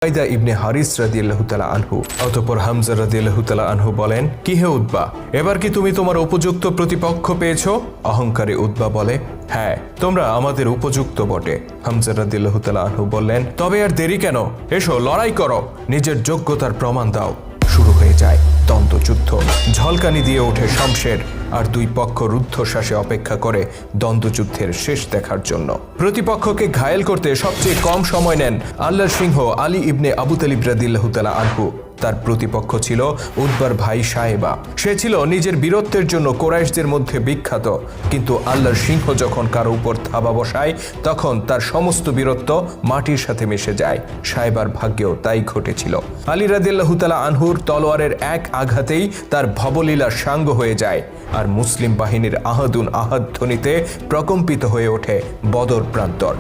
উবাইদা ইবনে হারিস রাদিয়াল্লাহু তাআলা আনহু। অতঃপর হামজা রাদিয়াল্লাহু তাআলা আনহু বলেন, কি হে উতবা, এবার কি তুমি তোমার উপযুক্ত প্রতিপক্ষ পেয়েছো? অহংকারে উতবা বলে, হ্যাঁ, তোমরা আমাদের উপযুক্ত বটে। হামজা রাদিয়াল্লাহু তাআলা আনহু বললেন, তবে আর দেরি কেন, এসো লড়াই করো, নিজের যোগ্যতার প্রমাণ দাও। শুরু হয়ে যায় দ্বন্দ্বযুদ্ধ। ঝলকানি দিয়ে ওঠে শমশের, আর দুই পক্ষ রুদ্ধশ্বাসে অপেক্ষা করে দ্বন্দ্বযুদ্ধের শেষ দেখার জন্য। প্রতিপক্ষকে ঘায়েল করতে সবচেয়ে কম সময় নেন আল্লাহর সিংহ আলী ইবনে আবু তালিব রাদিয়াল্লাহু তাআলা আনহু। তার প্রতিপক্ষ ছিল উতবার ভাই সায়েবা। সে ছিল নিজের বীরত্বের জন্য কোরাইশদের মধ্যে বিখ্যাত, কিন্তু আল্লাহর সিংহ যখন কারো উপর থাবা বসায় তখন তার সমস্ত বীরত্ব মাটির সাথে মিশে যায়। সায়েবার ভাগ্যেও তাই ঘটেছিল। আলী রাদিয়াল্লাহু তাআলা আনহুর তলোয়ারের এক আঘাতেই তার ভবলীলা সাঙ্গ হয়ে যায়, আর মুসলিম বাহিনীর আহাদুন আহাদ ধ্বনিতে প্রকম্পিত হয়ে ওঠে বদর প্রান্তর।